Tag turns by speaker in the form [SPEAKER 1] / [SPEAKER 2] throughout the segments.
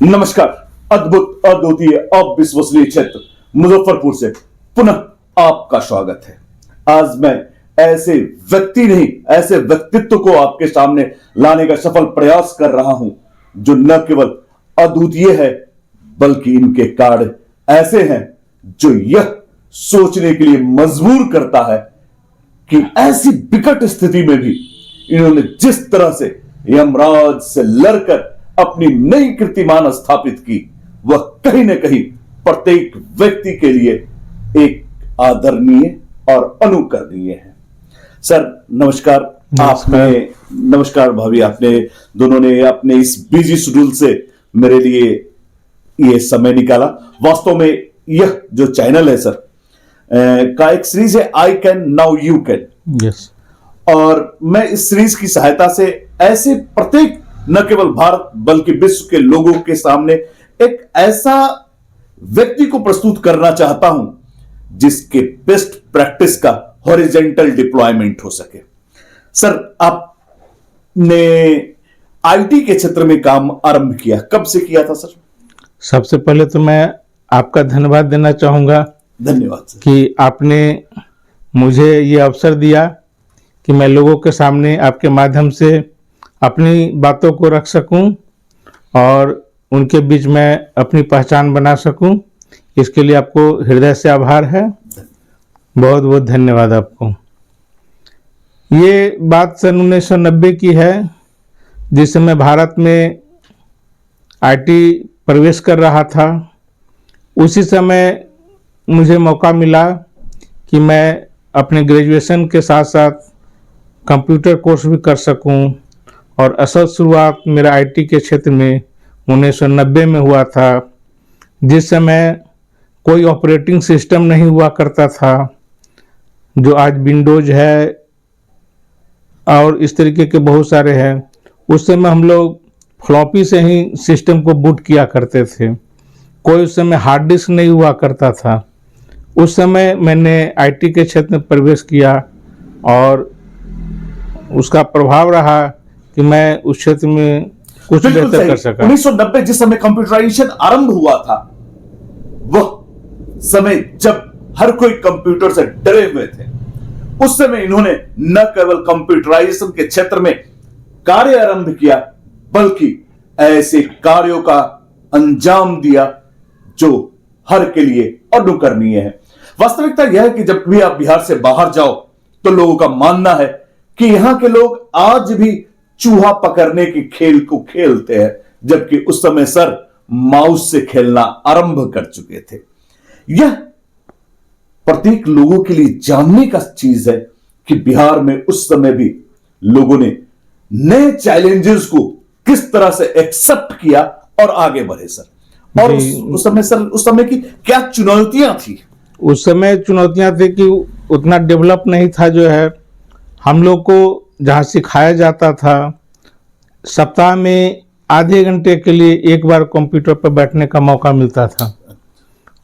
[SPEAKER 1] नमस्कार। अद्भुत, अद्वितीय, अविश्वसनीय क्षेत्र मुजफ्फरपुर से पुनः आपका स्वागत है। आज मैं ऐसे व्यक्ति नहीं, ऐसे व्यक्तित्व को आपके सामने लाने का सफल प्रयास कर रहा हूं जो न केवल अद्वितीय है बल्कि इनके कार्य ऐसे हैं जो यह सोचने के लिए मजबूर करता है कि ऐसी विकट स्थिति में भी इन्होंने जिस तरह से यमराज से लड़कर अपनी नई कीर्तिमान स्थापित की, वह कहीं न कहीं प्रत्येक व्यक्ति के लिए एक आदरणीय और अनुकरणीय है। सर नमस्कार। आपने नमस्कार भाभी, आपने दोनों ने अपने इस बिजी शेड्यूल से मेरे लिए ये समय निकाला। वास्तव में यह जो चैनल है सर का एक सीरीज है, I can now you can.
[SPEAKER 2] Yes.
[SPEAKER 1] और मैं इस सीरीज की सहायता से ऐसे प्रत्येक न केवल भारत बल्कि विश्व के लोगों के सामने एक ऐसा व्यक्ति को प्रस्तुत करना चाहता हूं जिसके बेस्ट प्रैक्टिस का हॉरिजॉन्टल डिप्लॉयमेंट हो सके। सर आपने आईटी के क्षेत्र में काम आरंभ किया, कब से किया था सर?
[SPEAKER 2] सबसे पहले तो मैं आपका धन्यवाद देना चाहूँगा।
[SPEAKER 1] धन्यवाद सर
[SPEAKER 2] कि आपने मुझे ये अवसर दिया कि मैं लोगों के सामने आपके माध्यम से अपनी बातों को रख सकूं और उनके बीच में अपनी पहचान बना सकूं। इसके लिए आपको हृदय से आभार है। बहुत बहुत धन्यवाद आपको। ये बात सन 1990 की है, जिस समय भारत में आईटी प्रवेश कर रहा था। उसी समय मुझे मौका मिला कि मैं अपने ग्रेजुएशन के साथ साथ कंप्यूटर कोर्स भी कर सकूं। और असल शुरुआत मेरा आईटी के क्षेत्र में 1990 में हुआ था, जिस समय कोई ऑपरेटिंग सिस्टम नहीं हुआ करता था जो आज विंडोज है और इस तरीके के बहुत सारे हैं। उस समय हम लोग फ्लॉपी से ही सिस्टम को बूट किया करते थे। कोई उस समय हार्ड डिस्क नहीं हुआ करता था। उस समय मैंने आईटी के क्षेत्र में प्रवेश किया और उसका प्रभाव रहा कि मैं उस क्षेत्र में कुछ बेहतर कर सका।
[SPEAKER 1] 1990 जिस समय कंप्यूटराइजेशन आरंभ हुआ था, वह समय जब हर कोई कंप्यूटर से डरे हुए थे। उस समय इन्होंने न केवल कंप्यूटराइजेशन के क्षेत्र में कार्य आरंभ किया बल्कि ऐसे कार्यों का अंजाम दिया जो हर के लिए अनुकरणीय है। वास्तविकता यह है कि जब भी आप बिहार से बाहर जाओ तो लोगों का मानना है कि यहां के लोग आज भी चूहा पकड़ने के खेल को खेलते हैं, जबकि उस समय सर माउस से खेलना आरंभ कर चुके थे। यह प्रत्येक लोगों के लिए जानने का चीज है कि बिहार में उस समय भी लोगों ने नए चैलेंजेस को किस तरह से एक्सेप्ट किया और आगे बढ़े सर। और उस समय की क्या चुनौतियां थी?
[SPEAKER 2] उस समय चुनौतियां थी कि उतना डेवलप नहीं था। जो है हम लोग को जहाँ सिखाया जाता था, सप्ताह में आधे घंटे के लिए एक बार कंप्यूटर पर बैठने का मौका मिलता था।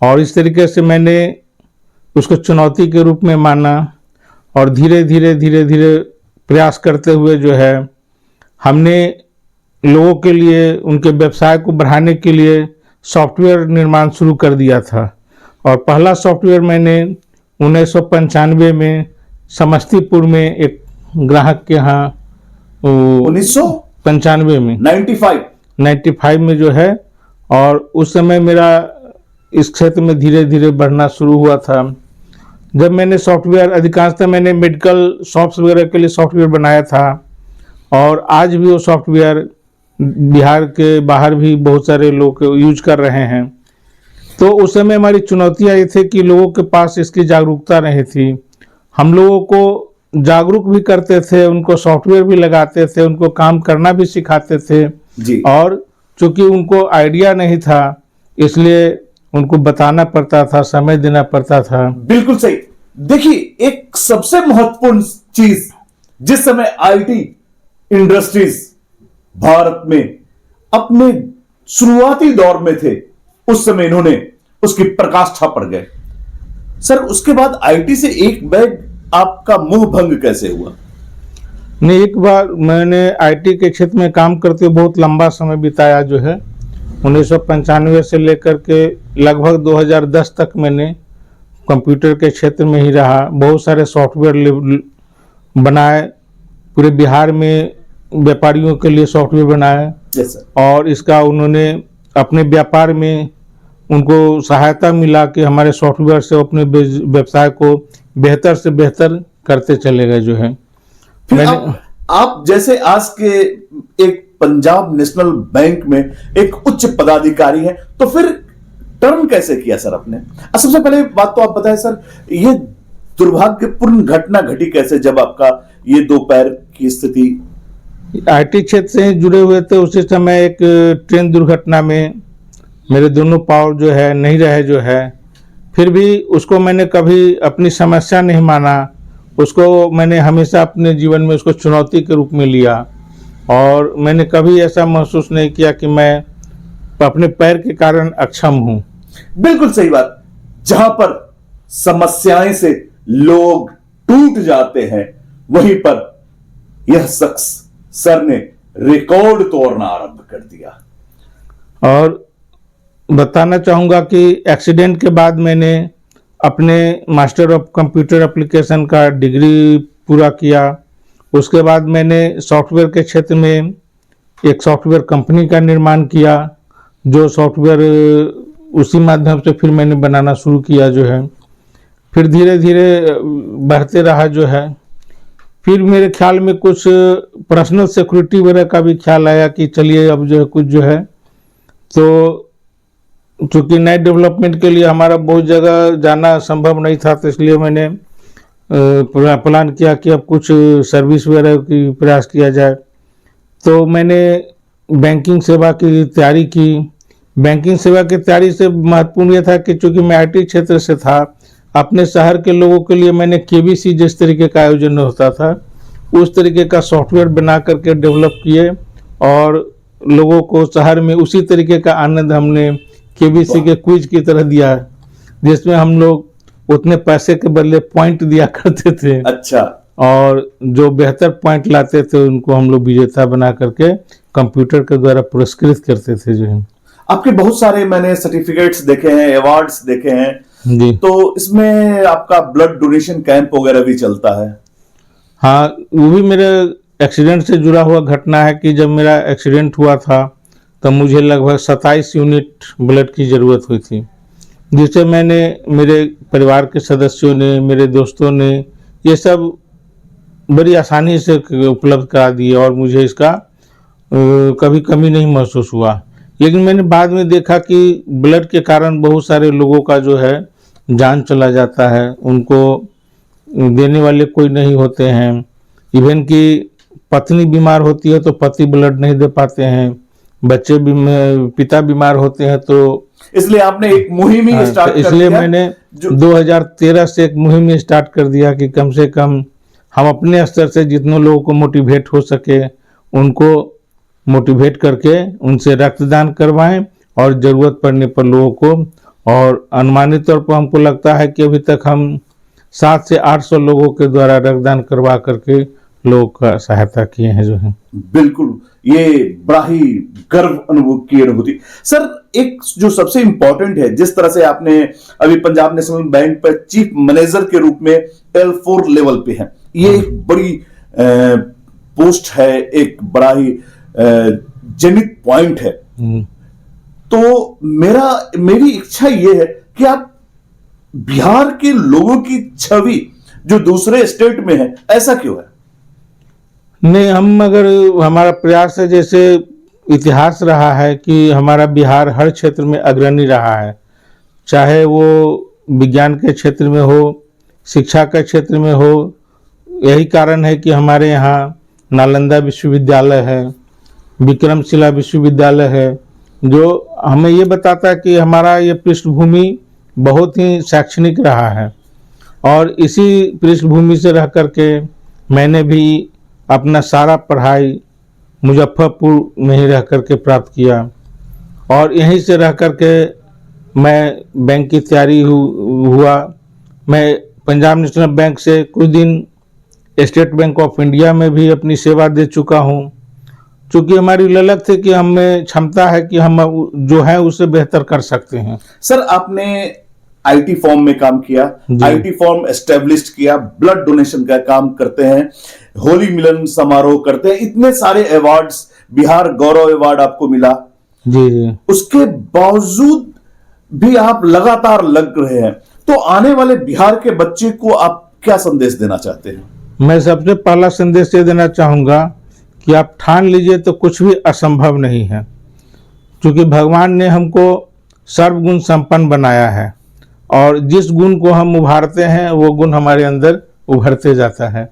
[SPEAKER 2] और इस तरीके से मैंने उसको चुनौती के रूप में माना और धीरे धीरे प्रयास करते हुए जो है हमने लोगों के लिए उनके व्यवसाय को बढ़ाने के लिए सॉफ्टवेयर निर्माण शुरू कर दिया था। और पहला सॉफ्टवेयर मैंने 1995 में समस्तीपुर में एक ग्राहक के यहाँ
[SPEAKER 1] 1995
[SPEAKER 2] में
[SPEAKER 1] 95
[SPEAKER 2] में जो है। और उस समय मेरा इस क्षेत्र में धीरे धीरे बढ़ना शुरू हुआ था। जब मैंने सॉफ्टवेयर अधिकांशतः मैंने मेडिकल शॉप्स वगैरह के लिए सॉफ्टवेयर बनाया था और आज भी वो सॉफ्टवेयर बिहार के बाहर भी बहुत सारे लोग यूज कर रहे हैं। तो उस समय हमारी चुनौतियाँ ये थी कि लोगों के पास इसकी जागरूकता नहीं थी। हम लोगों को जागरूक भी करते थे, उनको सॉफ्टवेयर भी लगाते थे, उनको काम करना भी सिखाते थे
[SPEAKER 1] जी। और
[SPEAKER 2] चूंकि उनको आइडिया नहीं था इसलिए उनको बताना पड़ता था, समय देना पड़ता था।
[SPEAKER 1] बिल्कुल सही। देखिए, एक सबसे महत्वपूर्ण चीज जिस समय आईटी इंडस्ट्रीज भारत में अपने शुरुआती दौर में थे, उस समय इन्होंने उसकी प्रकाष्ठा पड़ गए। सर उसके बाद आईटी से एक बैग आपका मोह भंग कैसे हुआ?
[SPEAKER 2] नहीं, एक बार मैंने आईटी के क्षेत्र में काम करते हुए बहुत लंबा समय बिताया जो है। 1995 से लेकर के लगभग 2010 तक मैंने कंप्यूटर के क्षेत्र में ही रहा। बहुत सारे सॉफ्टवेयर बनाए, पूरे बिहार में व्यापारियों के लिए सॉफ्टवेयर बनाए।
[SPEAKER 1] Yes sir.
[SPEAKER 2] और इसका उन्होंने अपने व्यापार में उनको सहायता मिला कि हमारे सॉफ्टवेयर से अपने व्यवसाय को बेहतर से बेहतर करते चले गए जो है।
[SPEAKER 1] फिर आप जैसे आज के एक पंजाब नेशनल बैंक में एक उच्च पदाधिकारी हैं, तो फिर टर्न कैसे किया सर आपने? सबसे पहले बात तो आप बताएं सर, ये दुर्भाग्यपूर्ण घटना घटी कैसे जब आपका ये दो पैर की स्थिति?
[SPEAKER 2] आईटी क्षेत्र से जुड़े हुए थे। उसी समय एक ट्रेन दुर्घटना में मेरे दोनों पाँव जो है नहीं रहे जो है। फिर भी उसको मैंने कभी अपनी समस्या नहीं माना, उसको मैंने हमेशा अपने जीवन में उसको चुनौती के रूप में लिया। और मैंने कभी ऐसा महसूस नहीं किया कि मैं अपने पैर के कारण अक्षम हूँ।
[SPEAKER 1] बिल्कुल सही बात। जहां पर समस्याएं से लोग टूट जाते हैं, वहीं पर यह शख्स सर ने रिकॉर्ड तोड़ना आरंभ कर दिया।
[SPEAKER 2] और बताना चाहूँगा कि एक्सीडेंट के बाद मैंने अपने मास्टर ऑफ कंप्यूटर एप्लीकेशन का डिग्री पूरा किया। उसके बाद मैंने सॉफ्टवेयर के क्षेत्र में एक सॉफ्टवेयर कंपनी का निर्माण किया, जो सॉफ्टवेयर उसी माध्यम से फिर मैंने बनाना शुरू किया जो है। फिर धीरे धीरे बढ़ते रहा जो है। फिर मेरे ख्याल में कुछ पर्सनल सिक्योरिटी वगैरह का भी ख्याल आया कि चलिए अब जो है कुछ जो है, तो चूँकि नए डेवलपमेंट के लिए हमारा बहुत जगह जाना संभव नहीं था, तो इसलिए मैंने प्लान किया कि अब कुछ सर्विस वगैरह की प्रयास किया जाए। तो मैंने बैंकिंग सेवा की तैयारी की। बैंकिंग सेवा की तैयारी से महत्वपूर्ण ये था कि चूँकि मैं आईटी क्षेत्र से था, अपने शहर के लोगों के लिए मैंने केबीसी जिस तरीके का आयोजन होता था उस तरीके का सॉफ्टवेयर बना करके डेवलप किए, और लोगों को शहर में उसी तरीके का आनंद हमने केबीसी के क्विज की तरह दिया, जिसमें हम लोग उतने पैसे के बदले पॉइंट दिया करते थे।
[SPEAKER 1] अच्छा।
[SPEAKER 2] और जो बेहतर पॉइंट लाते थे उनको हम लोग विजेता बना करके कंप्यूटर के द्वारा पुरस्कृत करते थे जो है।
[SPEAKER 1] आपके बहुत सारे मैंने सर्टिफिकेट्स देखे हैं, अवार्ड्स देखे हैं
[SPEAKER 2] जी।
[SPEAKER 1] तो इसमें आपका ब्लड डोनेशन कैंप वगैरह भी चलता है?
[SPEAKER 2] हाँ, वो भी मेरे एक्सीडेंट से जुड़ा हुआ घटना है कि जब मेरा एक्सीडेंट हुआ था तब मुझे लगभग 27 यूनिट ब्लड की ज़रूरत हुई थी, जिसे मैंने, मेरे परिवार के सदस्यों ने, मेरे दोस्तों ने ये सब बड़ी आसानी से उपलब्ध करा दिए और मुझे इसका कभी कमी नहीं महसूस हुआ। लेकिन मैंने बाद में देखा कि ब्लड के कारण बहुत सारे लोगों का जो है जान चला जाता है, उनको देने वाले कोई नहीं होते हैं। इवन कि पत्नी बीमार होती है तो पति ब्लड नहीं दे पाते हैं, बच्चे भी, पिता बीमार होते हैं, तो
[SPEAKER 1] इसलिए आपने एक मुहिम ही स्टार्ट कर
[SPEAKER 2] इसलिए
[SPEAKER 1] दिया।
[SPEAKER 2] मैंने 2013 से एक मुहिम स्टार्ट कर दिया कि कम से कम हम अपने स्तर से जितने लोगों को मोटिवेट हो सके उनको मोटिवेट करके उनसे रक्तदान करवाएं, और ज़रूरत पड़ने पर लोगों को, और अनुमानित तौर पर हमको लगता है कि अभी तक हम 700 से 800 लोगों के द्वारा रक्तदान करवा करके लोगों का सहायता किए हैं जो है।
[SPEAKER 1] बिल्कुल, ये बड़ा ही गर्व अनुभव की अनुभूति। सर, एक जो सबसे इंपॉर्टेंट है, जिस तरह से आपने अभी पंजाब नेशनल बैंक पर चीफ मैनेजर के रूप में L4 लेवल पे हैं, ये एक बड़ी पोस्ट है, एक बड़ा ही जेनिक पॉइंट है। तो मेरी इच्छा ये है कि आप बिहार के लोगों की छवि जो दूसरे स्टेट में है, ऐसा क्यों है?
[SPEAKER 2] नहीं, हमारा प्रयास है, जैसे इतिहास रहा है कि हमारा बिहार हर क्षेत्र में अग्रणी रहा है, चाहे वो विज्ञान के क्षेत्र में हो, शिक्षा के क्षेत्र में हो। यही कारण है कि हमारे यहाँ नालंदा विश्वविद्यालय है, विक्रमशिला विश्वविद्यालय है, जो हमें ये बताता है कि हमारा ये पृष्ठभूमि बहुत ही शैक्षणिक रहा है। और इसी पृष्ठभूमि से रह करके मैंने भी अपना सारा पढ़ाई मुजफ्फरपुर में ही रह करके प्राप्त किया, और यहीं से रह करके मैं बैंक की तैयारी हुआ। मैं पंजाब नेशनल बैंक से कुछ दिन स्टेट बैंक ऑफ इंडिया में भी अपनी सेवा दे चुका हूँ, चूंकि हमारी ललक थी कि हमें क्षमता है कि हम जो है उसे बेहतर कर सकते हैं।
[SPEAKER 1] सर आपने आईटी फॉर्म में काम किया,
[SPEAKER 2] जी।
[SPEAKER 1] आईटी फॉर्म एस्टेब्लिश किया, ब्लड डोनेशन का काम करते हैं, होली मिलन समारोह करते हैं, इतने सारे अवार्ड्स, बिहार गौरव अवार्ड आपको मिला।
[SPEAKER 2] जी जी।
[SPEAKER 1] उसके बावजूद भी आप लगातार लग रहे हैं, तो आने वाले बिहार के बच्चे को आप क्या संदेश देना चाहते हैं?
[SPEAKER 2] मैं सबसे पहला संदेश ये देना चाहूँगा कि आप ठान लीजिए तो कुछ भी असंभव नहीं है, क्योंकि भगवान ने हमको सर्वगुण संपन्न बनाया है और जिस गुण को हम उभारते हैं वो गुण हमारे अंदर उभरते जाता है।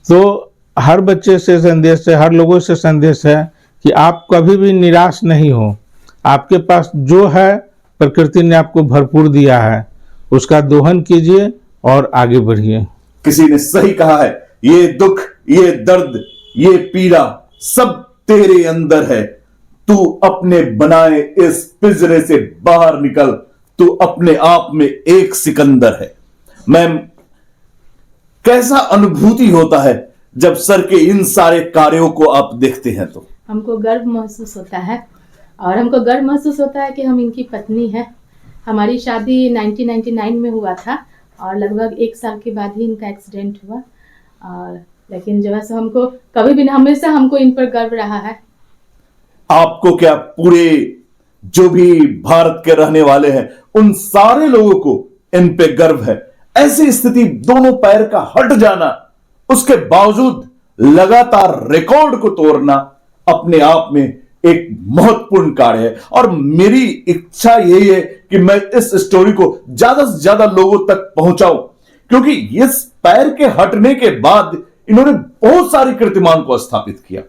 [SPEAKER 2] तो हर बच्चे से संदेश है, हर लोगों से संदेश है कि आप कभी भी निराश नहीं हो। आपके पास जो है प्रकृति ने आपको भरपूर दिया है, उसका दोहन कीजिए और आगे बढ़िए।
[SPEAKER 1] किसी ने सही कहा है, ये दुख, ये दर्द, ये पीड़ा सब तेरे अंदर है। तू अपने बनाए इस पिंजरे से बाहर निकल, तू अपने आप में एक सिकंदर है। मैम, कैसा अनुभूति होता है जब सर के इन सारे कार्यों को आप देखते हैं? तो
[SPEAKER 3] हमको गर्व महसूस होता है और हमको गर्व महसूस होता है कि हम इनकी पत्नी हैं। हमारी शादी 1999 में हुआ था और लगभग 1 साल के बाद ही इनका एक्सीडेंट हुआ। और लेकिन जो है सो हमको कभी भी हमेशा हमको इन पर गर्व रहा है।
[SPEAKER 1] आपको क्या, पूरे जो भी भारत के रहने वाले हैं उन सारे लोगों को इन पे गर्व है। ऐसी स्थिति, दोनों पैर का हट जाना, उसके बावजूद लगातार रिकॉर्ड को तोड़ना अपने आप में एक महत्वपूर्ण कार्य है। और मेरी इच्छा यही है कि मैं इस स्टोरी को ज्यादा से ज्यादा लोगों तक पहुंचाऊं, क्योंकि इस पैर के हटने के बाद इन्होंने बहुत सारी कीर्तिमान को स्थापित किया।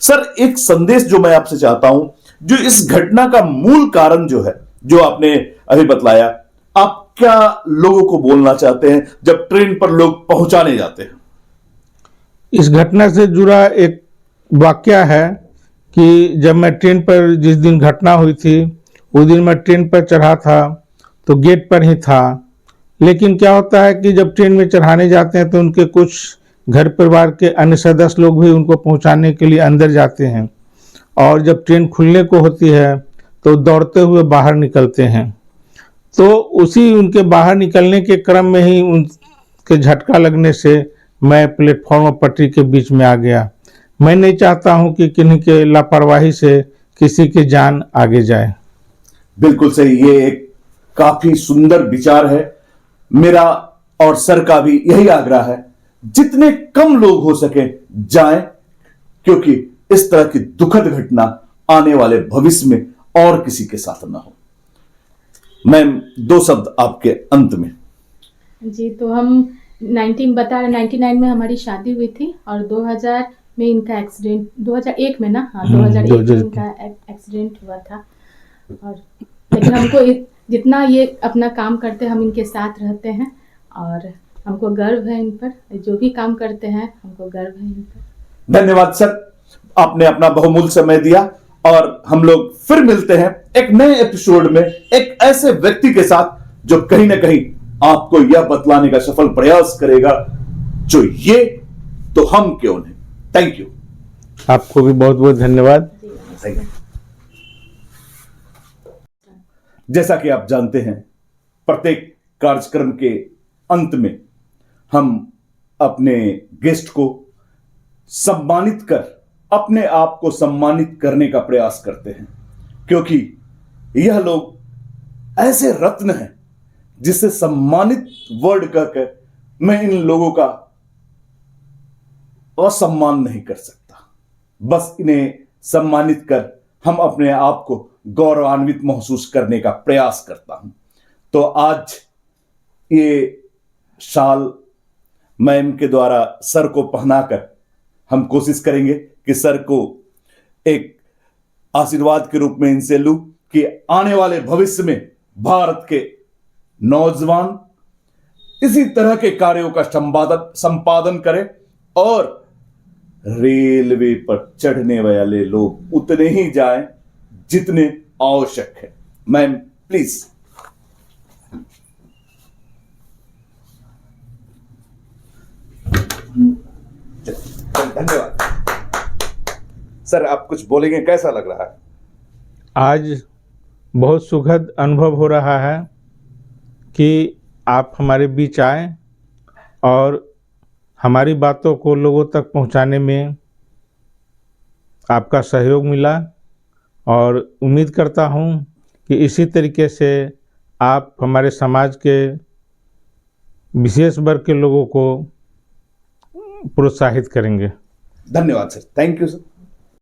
[SPEAKER 1] सर, एक संदेश जो मैं आपसे चाहता हूं, जो इस घटना का मूल कारण जो है, जो आपने अभी बतलाया, आप क्या लोगों को बोलना चाहते हैं जब ट्रेन पर लोग पहुंचाने जाते हैं?
[SPEAKER 2] इस घटना से जुड़ा एक वाकया है कि जब मैं ट्रेन पर, जिस दिन घटना हुई थी उस दिन मैं ट्रेन पर चढ़ा था तो गेट पर ही था। लेकिन क्या होता है कि जब ट्रेन में चढ़ाने जाते हैं तो उनके कुछ घर परिवार के अन्य सदस्य लोग भी उनको पहुंचाने के लिए अंदर जाते हैं और जब ट्रेन खुलने को होती है तो दौड़ते हुए बाहर निकलते हैं। तो उसी उनके बाहर निकलने के क्रम में ही उनके झटका लगने से मैं प्लेटफॉर्म और पटरी के बीच में आ गया। मैं नहीं चाहता हूं कि किन्हीं के लापरवाही से किसी की जान आगे जाए।
[SPEAKER 1] बिल्कुल सही, ये एक काफी सुंदर विचार है। मेरा और सर का भी यही आग्रह है, जितने कम लोग हो सके जाएं, क्योंकि इस तरह की दुखद घटना आने वाले भविष्य में और किसी के साथ ना हो। मैम, 2 शब्द आपके अंत में।
[SPEAKER 3] जी, तो हम 99 में हमारी शादी हुई थी और 2000 में इनका एक्सीडेंट, 2001 में ना, हाँ 2001 में इनका एक्सीडेंट हुआ था। और लेकिन हमको जितना ये अपना काम करते हैं, हम इनके साथ रहते हैं और हमको गर्व है इन पर। जो भी काम करते हैं हमको गर्व है इन पर।
[SPEAKER 1] धन्यवाद सर, आपने अपना बहुमूल्य समय दिया और हम लोग फिर मिलते हैं एक नए एपिसोड में, एक ऐसे व्यक्ति के साथ जो कहीं ना कहीं आपको यह बतलाने का सफल प्रयास करेगा, जो ये तो हम क्यों नहीं। Thank you.
[SPEAKER 2] आपको भी बहुत बहुत धन्यवाद।
[SPEAKER 1] Thank you. जैसा कि आप जानते हैं, प्रत्येक कार्यक्रम के अंत में हम अपने गेस्ट को सम्मानित कर, अपने आप को सम्मानित करने का प्रयास करते हैं, क्योंकि यह लोग ऐसे रत्न हैं जिसे सम्मानित वर्ड कहकर मैं इन लोगों का असम्मान नहीं कर सकता। बस इन्हें सम्मानित कर हम अपने आप को गौरवान्वित महसूस करने का प्रयास करता हूं। तो आज ये शाल मैम के द्वारा सर को पहनाकर हम कोशिश करेंगे कि सर को एक आशीर्वाद के रूप में इनसे लूं कि आने वाले भविष्य में भारत के नौजवान इसी तरह के कार्यों का संपादन करें और रेलवे पर चढ़ने वाले लोग उतने ही जाएं जितने आवश्यक है। Ma'am, please. धन्यवाद सर आप कुछ बोलेंगे, कैसा लग रहा है?
[SPEAKER 2] आज बहुत सुखद अनुभव हो रहा है कि आप हमारे बीच आए और हमारी बातों को लोगों तक पहुंचाने में आपका सहयोग मिला, और उम्मीद करता हूं कि इसी तरीके से आप हमारे समाज के विशेष वर्ग के लोगों को प्रोत्साहित करेंगे।
[SPEAKER 1] धन्यवाद सर, थैंक यू सर।